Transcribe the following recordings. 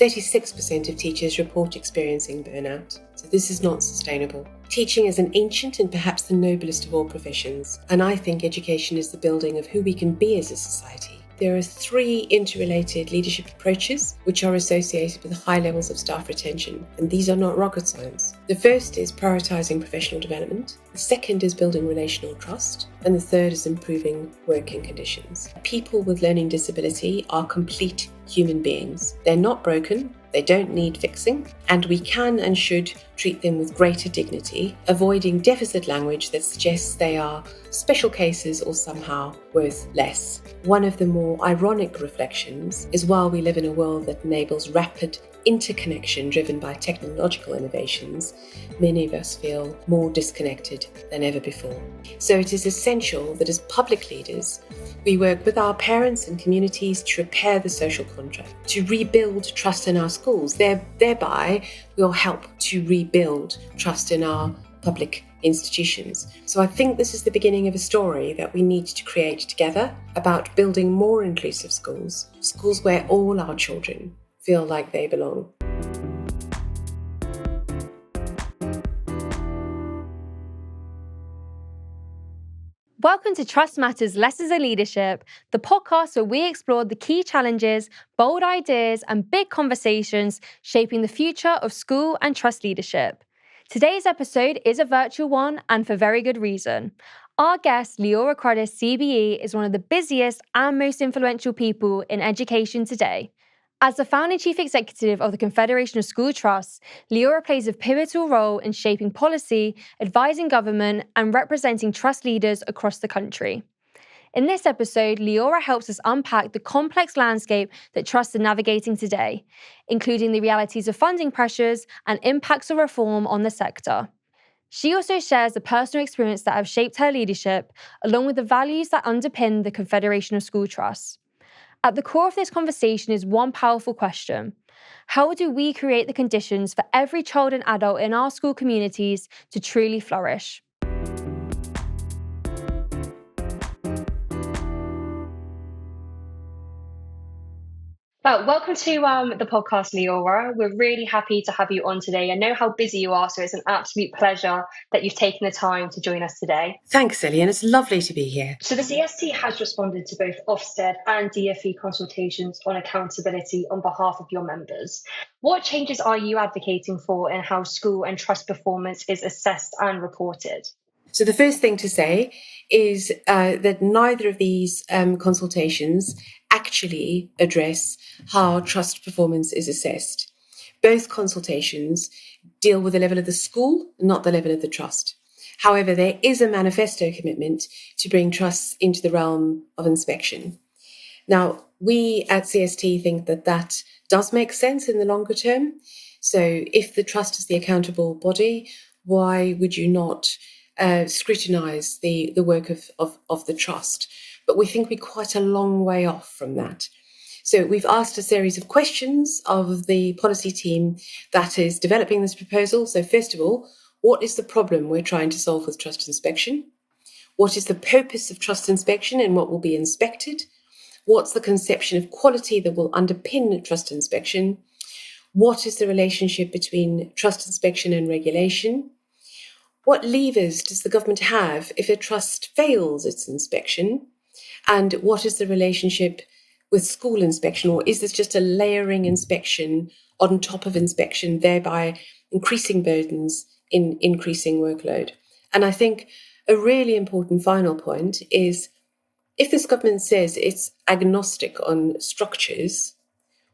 36% of teachers report experiencing burnout, so this is not sustainable. Teaching is an ancient and perhaps the noblest of all professions, and I think education is the building of who we can be as a society. There are 3 interrelated leadership approaches which are associated with high levels of staff retention, and these are not rocket science. The first is prioritising professional development, the second is building relational trust, and the third is improving working conditions. People with learning disability are complete human beings. They're not broken, they don't need fixing, and we can and should treat them with greater dignity, avoiding deficit language that suggests they are special cases or somehow worth less. One of the more ironic reflections is while we live in a world that enables rapid interconnection driven by technological innovations, many of us feel more disconnected than ever before. So it is essential that as public leaders, we work with our parents and communities to repair the social contract, to rebuild trust in our schools. Thereby, we'll help to rebuild trust in our public institutions. So I think this is the beginning of a story that we need to create together about building more inclusive schools, schools where all our children feel like they belong. Welcome to Trust Matters Lessons in Leadership, the podcast where we explore the key challenges, bold ideas, and big conversations shaping the future of school and trust leadership. Today's episode is a virtual one, and for very good reason. Our guest, Leora Cruddas CBE, is one of the busiest and most influential people in education today. As the founding chief executive of the Confederation of School Trusts, Leora plays a pivotal role in shaping policy, advising government, and representing trust leaders across the country. In this episode, Leora helps us unpack the complex landscape that trusts are navigating today, including the realities of funding pressures and impacts of reform on the sector. She also shares the personal experience that have shaped her leadership, along with the values that underpin the Confederation of School Trusts. At the core of this conversation is one powerful question. How do we create the conditions for every child and adult in our school communities to truly flourish? Well, welcome to the podcast, Leora. We're really happy to have you on today. I know how busy you are, so it's an absolute pleasure that you've taken the time to join us today. Thanks, Ellie, and it's lovely to be here. So the CST has responded to both Ofsted and DfE consultations on accountability on behalf of your members. What changes are you advocating for in how school and trust performance is assessed and reported? So the first thing to say is that neither of these consultations actually address how trust performance is assessed. Both consultations deal with the level of the school, not the level of the trust. However, there is a manifesto commitment to bring trusts into the realm of inspection. Now, we at CST think that that does make sense in the longer term. So if the trust is the accountable body, why would you not scrutinise the work of the trust? But we think we're quite a long way off from that. So we've asked a series of questions of the policy team that is developing this proposal. So first of all, what is the problem we're trying to solve with trust inspection? What is the purpose of trust inspection and what will be inspected? What's the conception of quality that will underpin trust inspection? What is the relationship between trust inspection and regulation? What levers does the government have if a trust fails its inspection? And what is the relationship with school inspection? Or is this just a layering inspection on top of inspection, thereby increasing burdens in increasing workload? And I think a really important final point is if this government says it's agnostic on structures,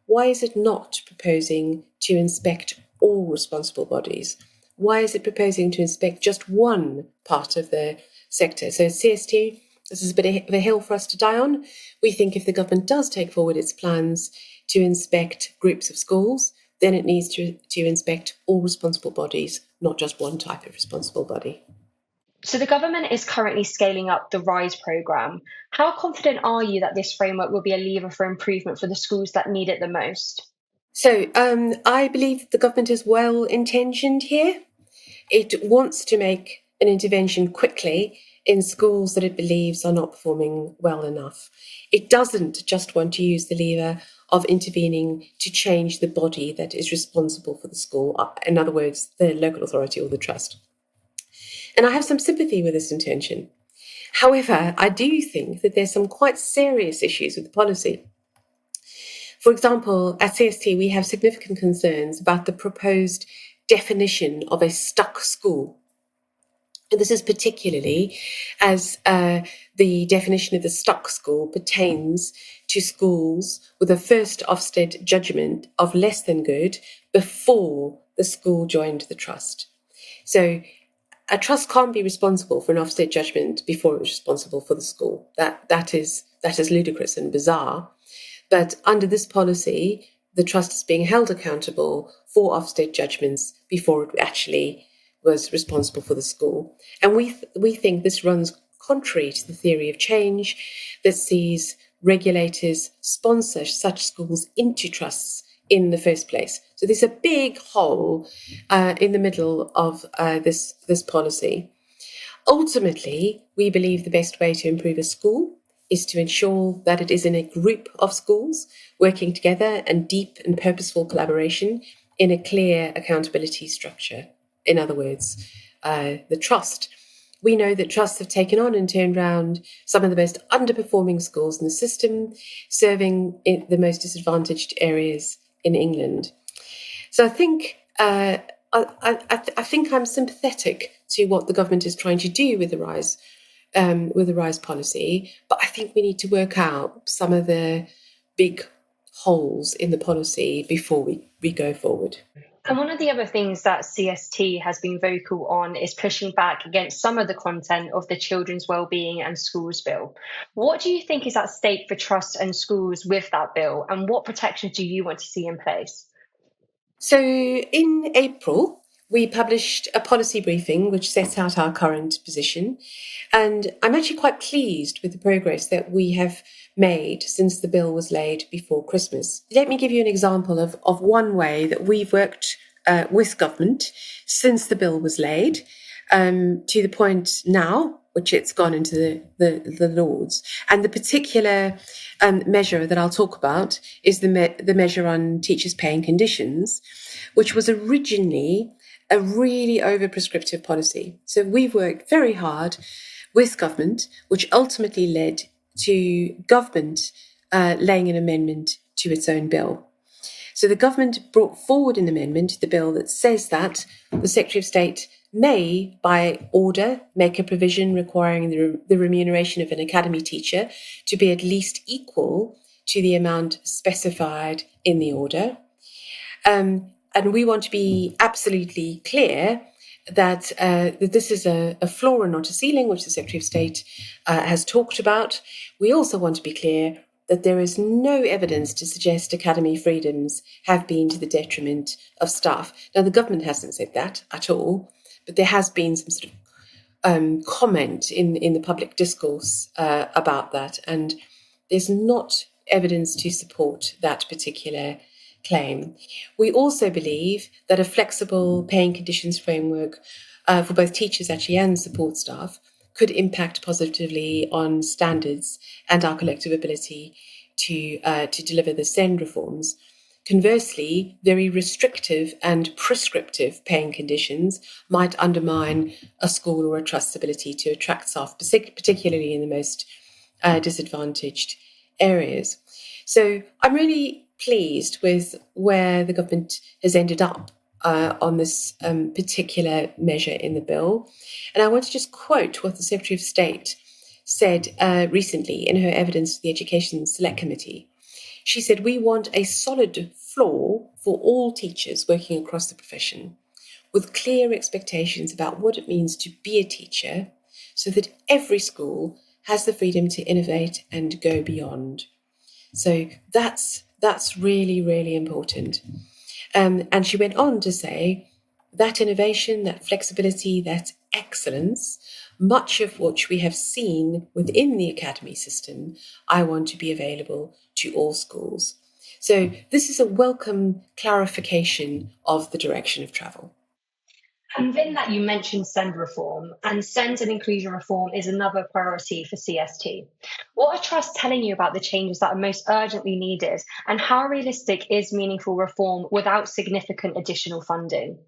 why is it not proposing to inspect all responsible bodies? Why is it proposing to inspect just one part of the sector? So CST, this is a bit of a hill for us to die on. We think if the government does take forward its plans to inspect groups of schools, then it needs to inspect all responsible bodies, not just one type of responsible body. So the government is currently scaling up the RISE programme. How confident are you that this framework will be a lever for improvement for the schools that need it the most? So I believe the government is well intentioned here. It wants to make an intervention quickly in schools that it believes are not performing well enough. It doesn't just want to use the lever of intervening to change the body that is responsible for the school, in other words, the local authority or the trust. And I have some sympathy with this intention. However, I do think that there's some quite serious issues with the policy. For example, at CST, we have significant concerns about the proposed definition of a stuck school. And this is particularly as the definition of the stuck school pertains to schools with a first Ofsted judgment of less than good before the school joined the trust. So a trust can't be responsible for an Ofsted judgment before it was responsible for the school. That is ludicrous and bizarre. But under this policy, the trust is being held accountable for Ofsted judgments before it actually was responsible for the school. And we think this runs contrary to the theory of change that sees regulators sponsor such schools into trusts in the first place. So there's a big hole in the middle of this policy. Ultimately, we believe the best way to improve a school is to ensure that it is in a group of schools working together and deep and purposeful collaboration in a clear accountability structure. In other words, the trust. We know that trusts have taken on and turned around some of the most underperforming schools in the system, serving in the most disadvantaged areas in England. So I think I think I'm sympathetic to what the government is trying to do with the rise policy, but I think we need to work out some of the big holes in the policy before we go forward. And one of the other things that CST has been vocal on is pushing back against some of the content of the Children's Wellbeing and Schools Bill. What do you think is at stake for trusts and schools with that bill, and what protections do you want to see in place? So in April, we published a policy briefing which sets out our current position. And I'm actually quite pleased with the progress that we have made since the bill was laid before Christmas. Let me give you an example of one way that we've worked with government since the bill was laid to the point now which it's gone into the Lords. And the particular measure that I'll talk about is the measure on teachers' pay and conditions, which was originally a really over-prescriptive policy. So we've worked very hard with government, which ultimately led to government laying an amendment to its own bill. So the government brought forward an amendment to the bill that says that the Secretary of State may, by order, make a provision requiring the remuneration of an academy teacher to be at least equal to the amount specified in the order. And we want to be absolutely clear that this is a floor and not a ceiling, which the Secretary of State has talked about. We also want to be clear that there is no evidence to suggest academy freedoms have been to the detriment of staff. Now, the government hasn't said that at all, but there has been some sort of comment in the public discourse about that, and there's not evidence to support that particular claim. We also believe that a flexible paying conditions framework for both teachers actually and support staff could impact positively on standards and our collective ability to deliver the SEND reforms. Conversely, very restrictive and prescriptive paying conditions might undermine a school or a trust's ability to attract staff, particularly in the most disadvantaged areas. So I'm really pleased with where the government has ended up on this particular measure in the bill. And I want to just quote what the Secretary of State said recently in her evidence to the Education Select Committee. She said, "We want a solid floor for all teachers working across the profession with clear expectations about what it means to be a teacher so that every school has the freedom to innovate and go beyond." So that's really, really important. And she went on to say that innovation, that flexibility, that excellence, much of which we have seen within the academy system, I want to be available to all schools. So this is a welcome clarification of the direction of travel. And within that, you mentioned SEND reform, and SEND and inclusion reform is another priority for CST. What are trusts telling you about the changes that are most urgently needed, and how realistic is meaningful reform without significant additional funding?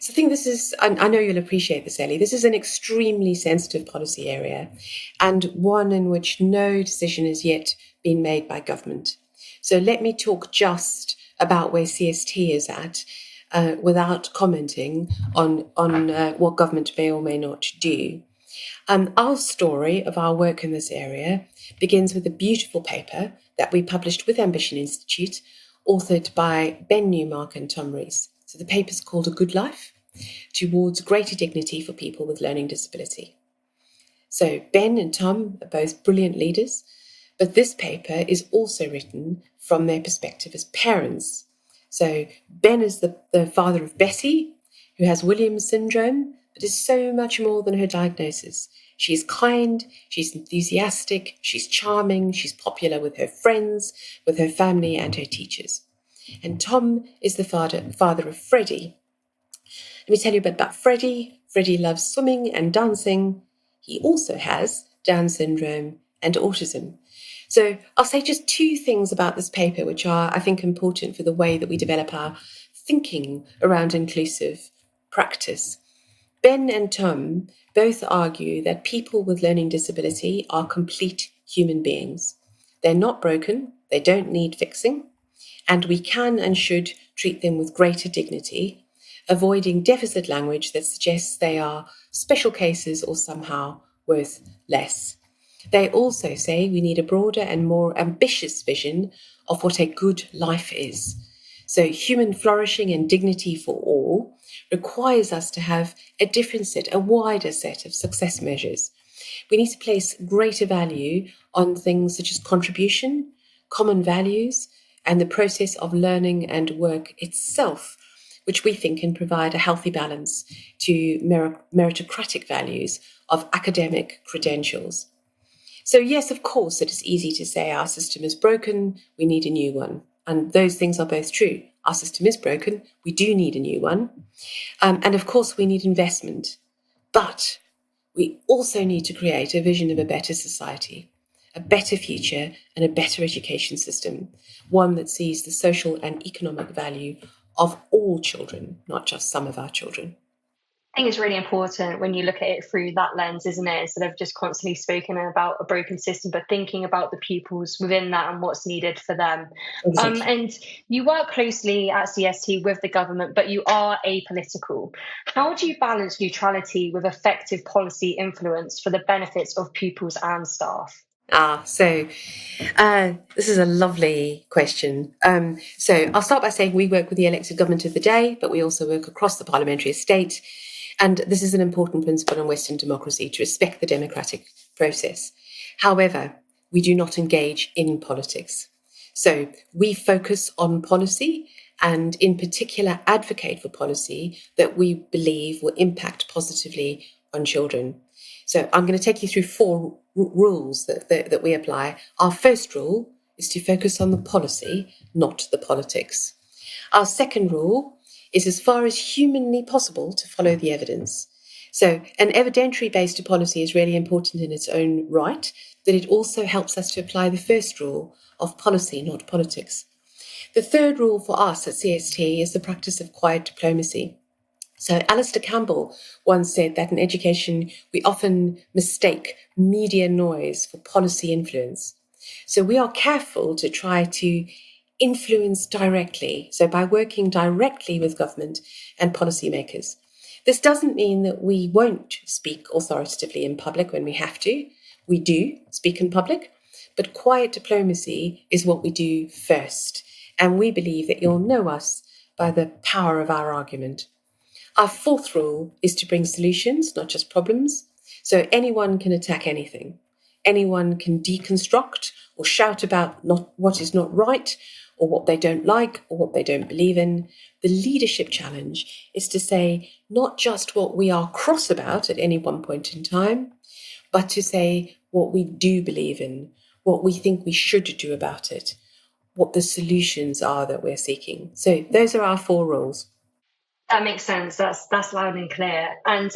So I think this is, I know you'll appreciate this, Ellie, this is an extremely sensitive policy area and one in which no decision has yet been made by government. So let me talk just about where CST is at without commenting on what government may or may not do. Our story of our work in this area begins with a beautiful paper that we published with Ambition Institute, authored by Ben Newmark and Tom Rees. So the paper is called A Good Life Towards Greater Dignity for People with Learning Disability. So Ben and Tom are both brilliant leaders, but this paper is also written from their perspective as parents. So Ben is the father of Bessie, who has Williams syndrome, but is so much more than her diagnosis. She's kind, she's enthusiastic, she's charming, she's popular with her friends, with her family and her teachers. And Tom is the father of Freddie. Let me tell you a bit about Freddie. Freddie loves swimming and dancing. He also has Down syndrome and autism. So I'll say just two things about this paper, which are, I think, important for the way that we develop our thinking around inclusive practice. Ben and Tom both argue that people with learning disability are complete human beings. They're not broken, they don't need fixing, and we can and should treat them with greater dignity, avoiding deficit language that suggests they are special cases or somehow worth less. They also say we need a broader and more ambitious vision of what a good life is. So human flourishing and dignity for all requires us to have a different set, a wider set of success measures. We need to place greater value on things such as contribution, common values, and the process of learning and work itself, which we think can provide a healthy balance to meritocratic values of academic credentials. So yes, of course, it is easy to say our system is broken, we need a new one. And those things are both true. Our system is broken, we do need a new one. And of course, we need investment. But we also need to create a vision of a better society, a better future, and a better education system, one that sees the social and economic value of all children, not just some of our children. I think it's really important when you look at it through that lens, isn't it? Instead of just constantly speaking about a broken system, but thinking about the pupils within that and what's needed for them. Exactly. And you work closely at CST with the government, but you are apolitical. How do you balance neutrality with effective policy influence for the benefits of pupils and staff? So this is a lovely question. So I'll start by saying we work with the elected government of the day, but we also work across the parliamentary estate. And this is an important principle in Western democracy, to respect the democratic process. However, we do not engage in politics. So we focus on policy and in particular advocate for policy that we believe will impact positively on children. So I'm going to take you through four rules that we apply. Our first rule is to focus on the policy, not the politics. Our second rule is, as far as humanly possible, to follow the evidence. So an evidentiary-based policy is really important in its own right, but it also helps us to apply the first rule of policy, not politics. The third rule for us at CST is the practice of quiet diplomacy. So Alistair Campbell once said that in education, we often mistake media noise for policy influence. So we are careful to try to influence directly, so by working directly with government and policymakers. This doesn't mean that we won't speak authoritatively in public when we have to. We do speak in public, but quiet diplomacy is what we do first. And we believe that you'll know us by the power of our argument. Our fourth rule is to bring solutions, not just problems. So anyone can attack anything. Anyone can deconstruct or shout about what is not right, or what they don't like, or what they don't believe in. The leadership challenge is to say not just what we are cross about at any one point in time, but to say what we do believe in, what we think we should do about it, what the solutions are that we're seeking. So those are our four rules. That makes sense. That's loud and clear. And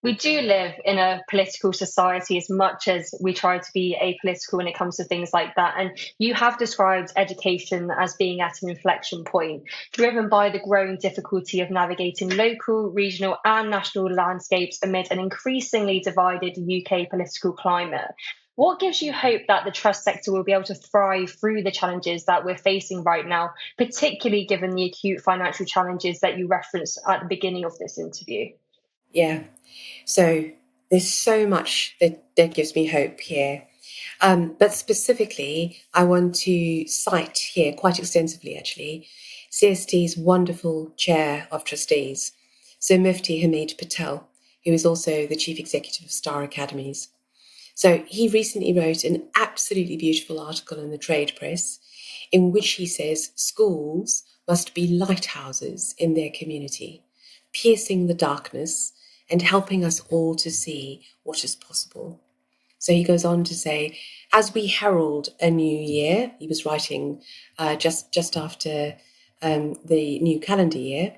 we do live in a political society as much as we try to be apolitical when it comes to things like that. And you have described education as being at an inflection point, driven by the growing difficulty of navigating local, regional, and national landscapes amid an increasingly divided UK political climate. What gives you hope that the trust sector will be able to thrive through the challenges that we're facing right now, particularly given the acute financial challenges that you referenced at the beginning of this interview? Yeah. So there's so much that gives me hope here. But specifically, I want to cite here quite extensively, actually, CST's wonderful chair of trustees, Sir Mufti Hamid Patel, who is also the chief executive of Star Academies. So he recently wrote an absolutely beautiful article in the trade press in which he says schools must be lighthouses in their community, piercing the darkness and helping us all to see what is possible. So he goes on to say, as we herald a new year, he was writing just after the new calendar year,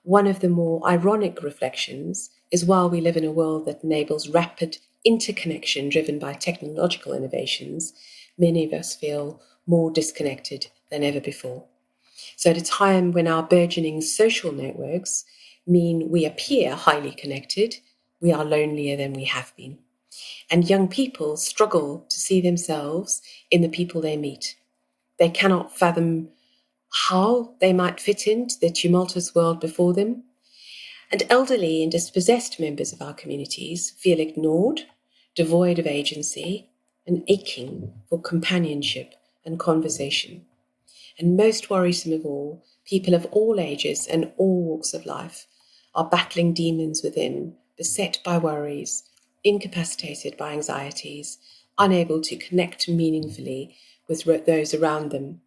one of the more ironic reflections is while we live in a world that enables rapid interconnection driven by technological innovations, many of us feel more disconnected than ever before. So at a time when our burgeoning social networks mean we appear highly connected, we are lonelier than we have been. And young people struggle to see themselves in the people they meet. They cannot fathom how they might fit into the tumultuous world before them. And elderly and dispossessed members of our communities feel ignored, devoid of agency, and aching for companionship and conversation. And most worrisome of all, people of all ages and all walks of life are battling demons within, beset by worries, incapacitated by anxieties, unable to connect meaningfully with those around them.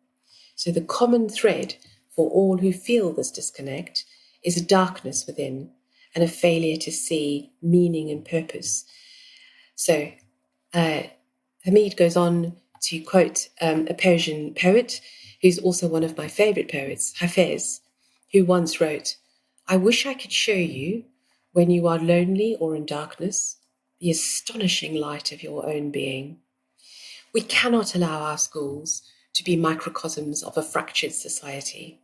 So the common thread for all who feel this disconnect is a darkness within and a failure to see meaning and purpose. So Hamid goes on to quote a Persian poet who's also one of my favorite poets, Hafez, who once wrote, I wish I could show you, when you are lonely or in darkness, the astonishing light of your own being. We cannot allow our schools to be microcosms of a fractured society.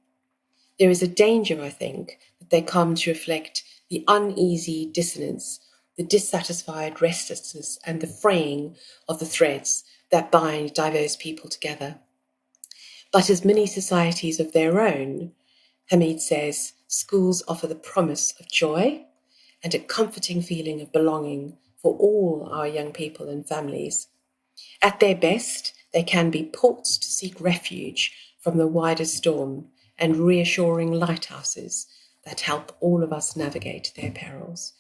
There is a danger, I think, that they come to reflect the uneasy dissonance, the dissatisfied restlessness, and the fraying of the threads that bind diverse people together. But as many societies of their own, Hamid says, schools offer the promise of joy and a comforting feeling of belonging for all our young people and families. At their best, they can be ports to seek refuge from the wider storm and reassuring lighthouses that help all of us navigate their perils.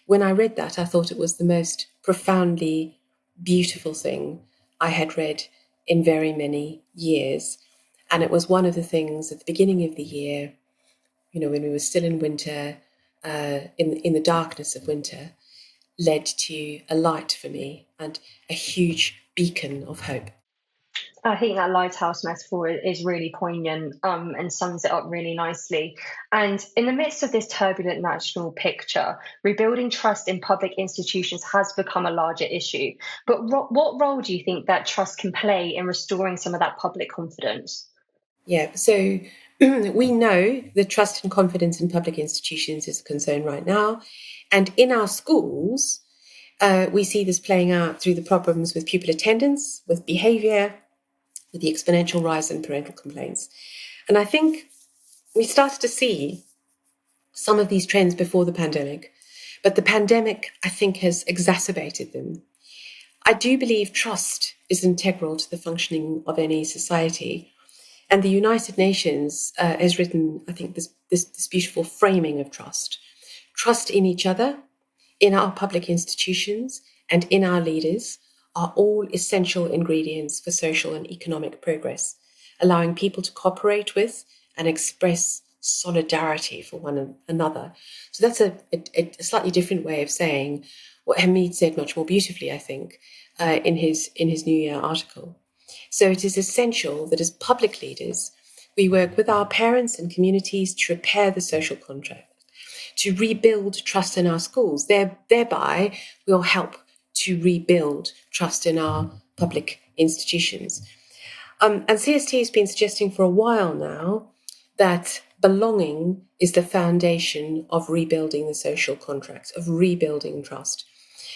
When I read that, I thought it was the most profoundly beautiful thing I had read in very many years. And it was one of the things at the beginning of the year, when we were still in winter, in the darkness of winter, led to a light for me and a huge beacon of hope. I think that lighthouse metaphor is really poignant and sums it up really nicely. And in the midst of this turbulent national picture, rebuilding trust in public institutions has become a larger issue. But what role do you think that trust can play in restoring some of that public confidence? Yeah, so we know that trust and confidence in public institutions is a concern right now. And in our schools, we see this playing out through the problems with pupil attendance, with behaviour, with the exponential rise in parental complaints. And I think we started to see some of these trends before the pandemic, but the pandemic, I think, has exacerbated them. I do believe trust is integral to the functioning of any society. And the United Nations has written, I think, this beautiful framing of trust. Trust in each other, in our public institutions, and in our leaders are all essential ingredients for social and economic progress, allowing people to cooperate with and express solidarity for one another. So that's a slightly different way of saying what Hamid said much more beautifully, I think, in his New Year article. So it is essential that as public leaders, We work with our parents and communities to repair the social contract, to rebuild trust in our schools. Thereby, we'll help to rebuild trust in our public institutions. And CST has been suggesting for a while now that belonging is the foundation of rebuilding the social contract, of rebuilding trust.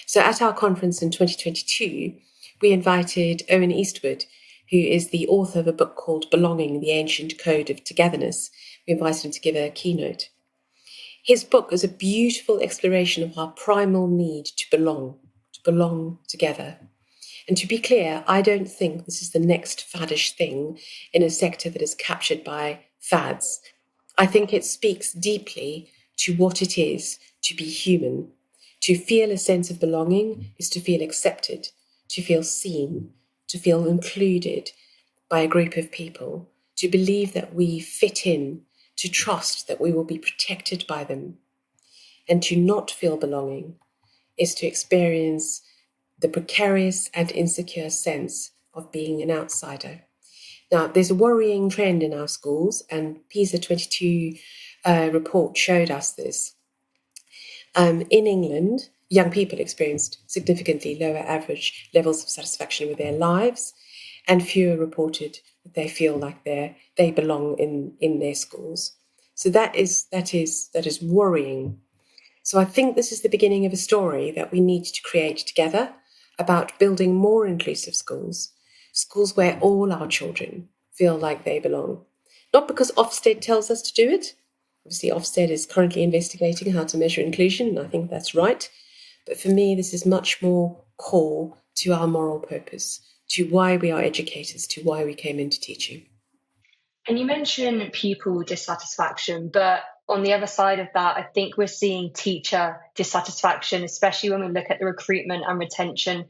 So at our conference in 2022, we invited Owen Eastwood, who is the author of a book called Belonging, the Ancient Code of Togetherness. We invited him to give a keynote. His book is a beautiful exploration of our primal need to belong together. And to be clear, I don't think this is the next faddish thing in a sector that is captured by fads. I think it speaks deeply to what it is to be human. To feel a sense of belonging is to feel accepted, to feel seen, to feel included by a group of people, to believe that we fit in, to trust that we will be protected by them. And to not feel belonging is to experience the precarious and insecure sense of being an outsider. Now, there's a worrying trend in our schools, and PISA 22 report showed us this. In England, young people experienced significantly lower average levels of satisfaction with their lives, and fewer reported that they feel like they belong in their schools. So that is worrying. So I think this is the beginning of a story that we need to create together about building more inclusive schools, schools where all our children feel like they belong. Not because Ofsted tells us to do it. Obviously, Ofsted is currently investigating how to measure inclusion, and I think that's right. But for me, this is much more core to our moral purpose, to why we are educators, to why we came into teaching. And you mentioned pupil dissatisfaction, but on the other side of that, I think we're seeing teacher dissatisfaction, especially when we look at the recruitment and retention,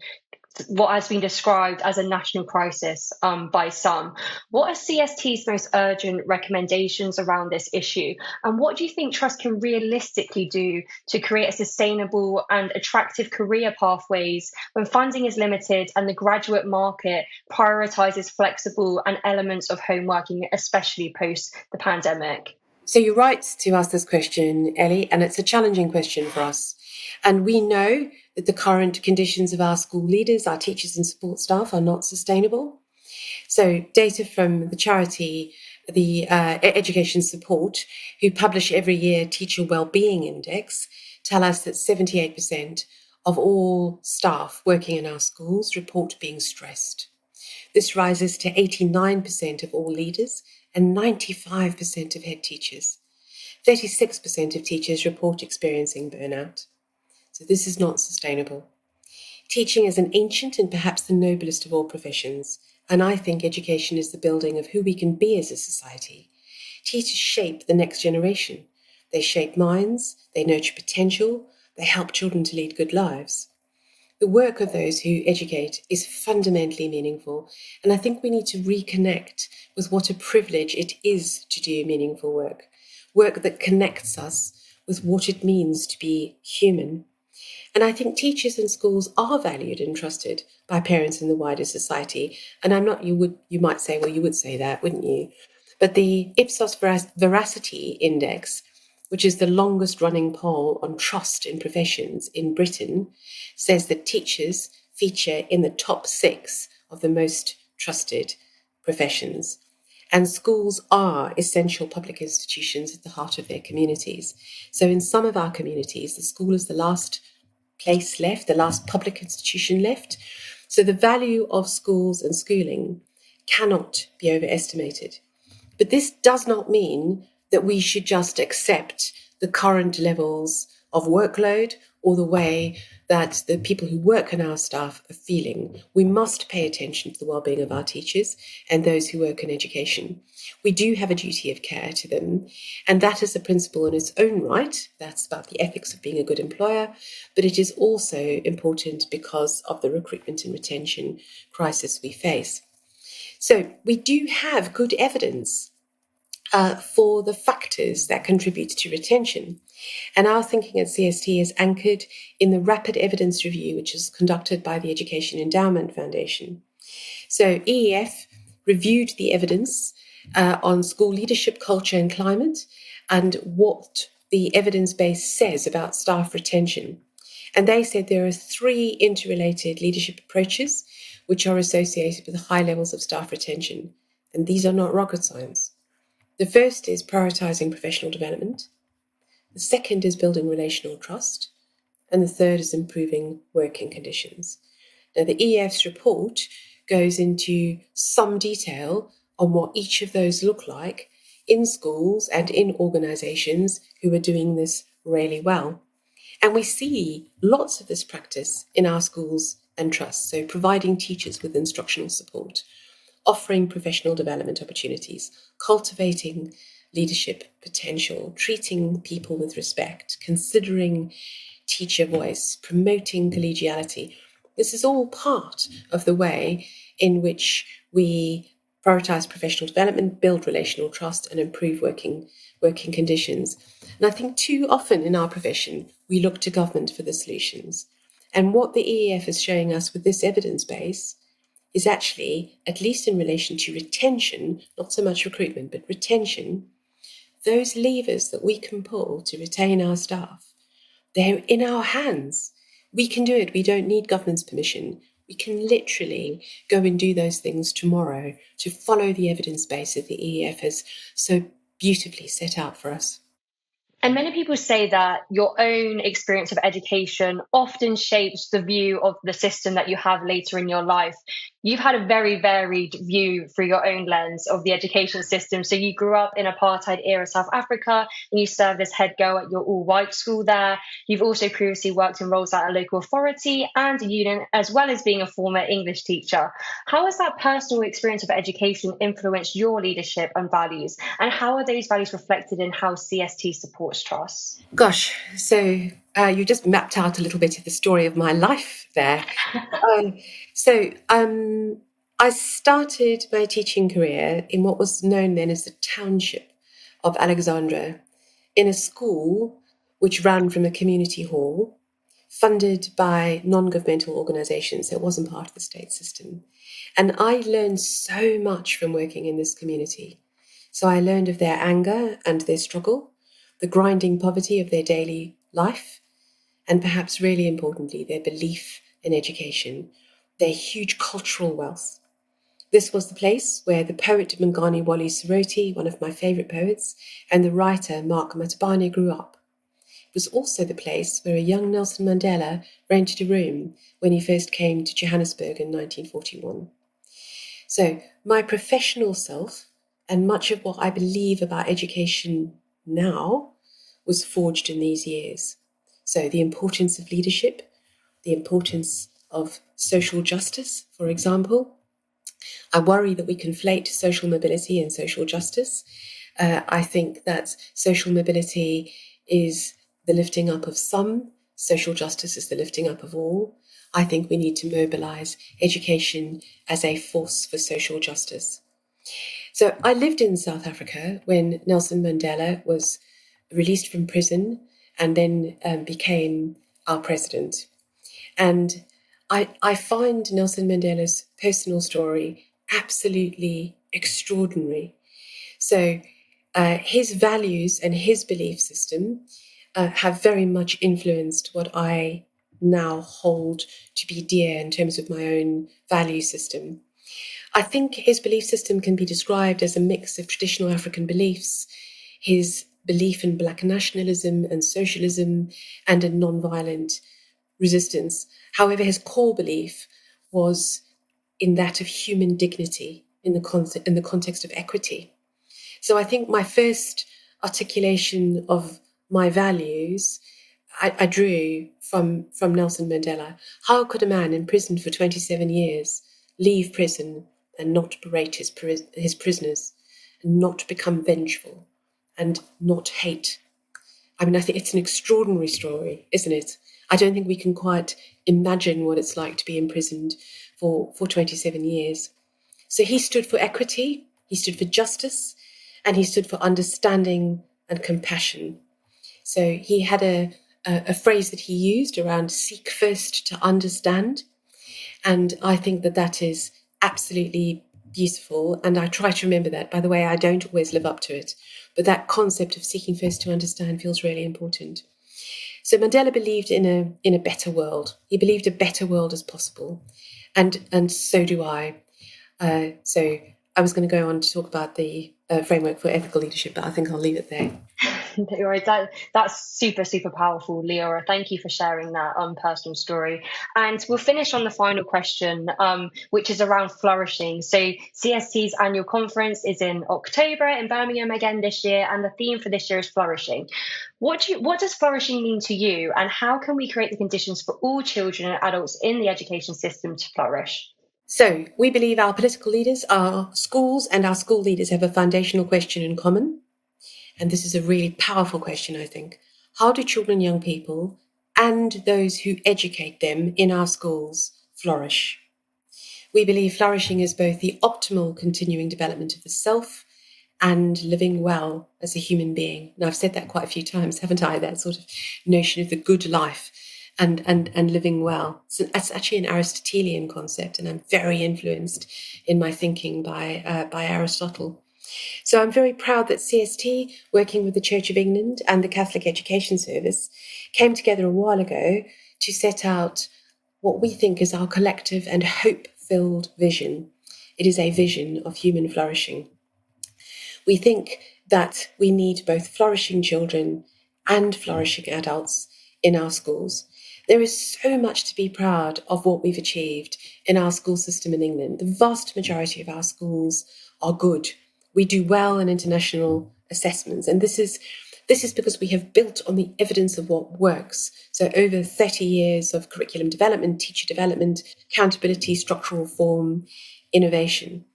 what has been described as a national crisis by some. What are CST's most urgent recommendations around this issue? And what do you think Trust can realistically do to create a sustainable and attractive career pathways when funding is limited and the graduate market prioritises flexible and elements of home working, especially post the pandemic? So you're right to ask this question, Ellie, and it's a challenging question for us. And we know that the current conditions of our school leaders, our teachers and support staff are not sustainable. So data from the charity, the Education Support, who publish every year Teacher Wellbeing Index, tell us that 78% of all staff working in our schools report being stressed. This rises to 89% of all leaders and 95% of head teachers. 36% of teachers report experiencing burnout. So this is not sustainable. Teaching is an ancient and perhaps the noblest of all professions, and I think education is the building of who we can be as a society. Teachers shape the next generation. They shape minds, they nurture potential, they help children to lead good lives. The work of those who educate is fundamentally meaningful, and I think we need to reconnect with what a privilege it is to do meaningful work, work that connects us with what it means to be human. And I think teachers in schools are valued and trusted by parents in the wider society. And you might say, well, you would say that, wouldn't you? But the Ipsos Veracity Index, which is the longest running poll on trust in professions in Britain, says that teachers feature in the top 6 of the most trusted professions. And schools are essential public institutions at the heart of their communities. So in some of our communities, the school is the last place left, the last public institution left. So the value of schools and schooling cannot be overestimated. But this does not mean that we should just accept the current levels of workload or the way that the people who work in our staff are feeling. We must pay attention to the well-being of our teachers and those who work in education. We do have a duty of care to them, and that is a principle in its own right. That's about the ethics of being a good employer, but it is also important because of the recruitment and retention crisis we face. So we do have good evidence for the factors that contribute to retention. And our thinking at CST is anchored in the rapid evidence review, which is conducted by the Education Endowment Foundation. So EEF reviewed the evidence on school leadership, culture, and climate, and what the evidence base says about staff retention. And they said there are 3 interrelated leadership approaches which are associated with high levels of staff retention. And these are not rocket science. The first is prioritizing professional development. The second is building relational trust. And the third is improving working conditions. Now, the EF's report goes into some detail on what each of those look like in schools and in organizations who are doing this really well. And we see lots of this practice in our schools and trusts. So providing teachers with instructional support, offering professional development opportunities, cultivating leadership potential, treating people with respect, considering teacher voice, promoting collegiality. This is all part of the way in which we prioritize professional development, build relational trust, and improve working conditions. And I think too often in our profession, we look to government for the solutions. And what the EEF is showing us with this evidence base is actually, at least in relation to retention, not so much recruitment, but retention, those levers that we can pull to retain our staff, they're in our hands. We can do it. We don't need government's permission. We can literally go and do those things tomorrow to follow the evidence base that the EEF has so beautifully set out for us. And many people say that your own experience of education often shapes the view of the system that you have later in your life. You've had a very varied view through your own lens of the education system. So you grew up in apartheid era South Africa and you served as head girl at your all-white school there. You've also previously worked in roles at a local authority and a union, as well as being a former English teacher. How has that personal experience of education influenced your leadership and values? And how are those values reflected in how CST supports trust? Gosh, so you just mapped out a little bit of the story of my life there. I started my teaching career in what was known then as the township of Alexandra, in a school which ran from a community hall, funded by non-governmental organisations. So it wasn't part of the state system. And I learned so much from working in this community. So I learned of their anger and their struggle, the grinding poverty of their daily life, and perhaps really importantly, their belief in education, their huge cultural wealth. This was the place where the poet Mngani Wally Soroti, one of my favourite poets, and the writer Mark Matabane grew up. It was also the place where a young Nelson Mandela rented a room when he first came to Johannesburg in 1941. So my professional self and much of what I believe about education now was forged in these years. So the importance of leadership, the importance of social justice, for example. I worry that we conflate social mobility and social justice. I think that social mobility is the lifting up of some, social justice is the lifting up of all. I think we need to mobilize education as a force for social justice. So I lived in South Africa when Nelson Mandela was released from prison and then became our president. And I find Nelson Mandela's personal story absolutely extraordinary. So his values and his belief system have very much influenced what I now hold to be dear in terms of my own value system. I think his belief system can be described as a mix of traditional African beliefs, his belief in Black nationalism and socialism, and a non-violent resistance. However, his core belief was in that of human dignity in the context of equity. So I think my first articulation of my values I drew from Nelson Mandela. How could a man imprisoned for 27 years leave prison and not berate his prisoners, and not become vengeful, and not hate? I mean, I think it's an extraordinary story, isn't it? I don't think we can quite imagine what it's like to be imprisoned for 27 years. So he stood for equity, he stood for justice, and he stood for understanding and compassion. So he had a phrase that he used around seek first to understand. And I think that is absolutely beautiful, and I try to remember that. By the way, I don't always live up to it, but that concept of seeking first to understand feels really important. So Mandela believed in a better world. He believed a better world is possible, and so do I. So I was going to go on to talk about the framework for ethical leadership, but I think I'll leave it there. That's super, super powerful, Leora. Thank you for sharing that personal story. And we'll finish on the final question, which is around flourishing. So CST's annual conference is in October in Birmingham again this year, and the theme for this year is flourishing. What does flourishing mean to you, and how can we create the conditions for all children and adults in the education system to flourish? So we believe our political leaders, our schools, and our school leaders have a foundational question in common. And this is a really powerful question, I think. How do children and young people and those who educate them in our schools flourish? We believe flourishing is both the optimal continuing development of the self and living well as a human being. And I've said that quite a few times, haven't I? That sort of notion of the good life and living well. So that's actually an Aristotelian concept, and I'm very influenced in my thinking by Aristotle. So I'm very proud that CST, working with the Church of England and the Catholic Education Service, came together a while ago to set out what we think is our collective and hope-filled vision. It is a vision of human flourishing. We think that we need both flourishing children and flourishing adults in our schools. There is so much to be proud of what we've achieved in our school system in England. The vast majority of our schools are good. We do well in international assessments, and this is because we have built on the evidence of what works. So over 30 years of curriculum development, teacher development, accountability, structural reform, innovation.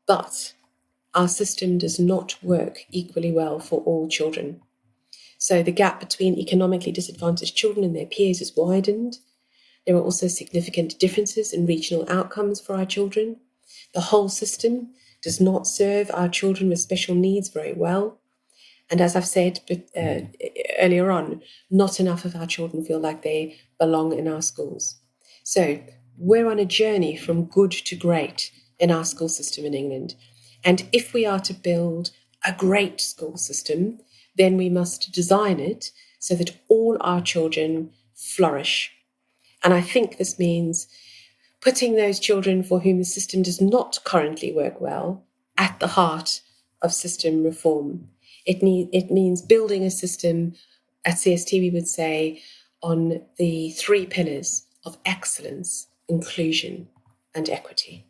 But our system does not work equally well for all children. So the gap between economically disadvantaged children and their peers is widened. There are also significant differences in regional outcomes for our children. The whole system does not serve our children with special needs very well. And as I've said earlier on, not enough of our children feel like they belong in our schools. So we're on a journey from good to great in our school system in England. And if we are to build a great school system, then we must design it so that all our children flourish. And I think this means putting those children for whom the system does not currently work well at the heart of system reform. It means building a system, at CST we would say, on the 3 pillars of excellence, inclusion, and equity.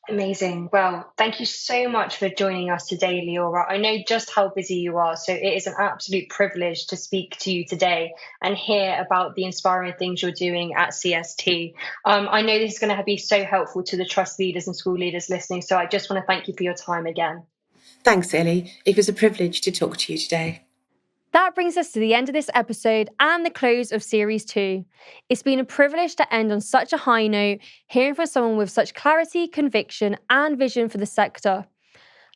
Amazing. Well, thank you so much for joining us today, Leora. I know just how busy you are, so it is an absolute privilege to speak to you today and hear about the inspiring things you're doing at CST. I know this is going to be so helpful to the trust leaders and school leaders listening, so I just want to thank you for your time again. Thanks, Ellie. It was a privilege to talk to you today. That brings us to the end of this episode and the close of Series 2. It's been a privilege to end on such a high note, hearing from someone with such clarity, conviction, and vision for the sector.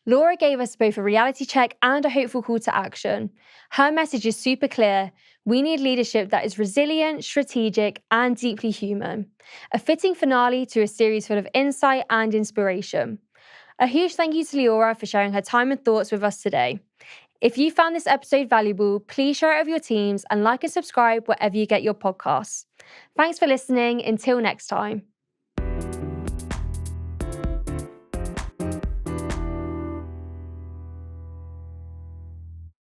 Leora gave us both a reality check and a hopeful call to action. Her message is super clear. We need leadership that is resilient, strategic, and deeply human. A fitting finale to a series full of insight and inspiration. A huge thank you to Leora for sharing her time and thoughts with us today. If you found this episode valuable, please share it with your teams and like and subscribe wherever you get your podcasts. Thanks for listening. Until next time.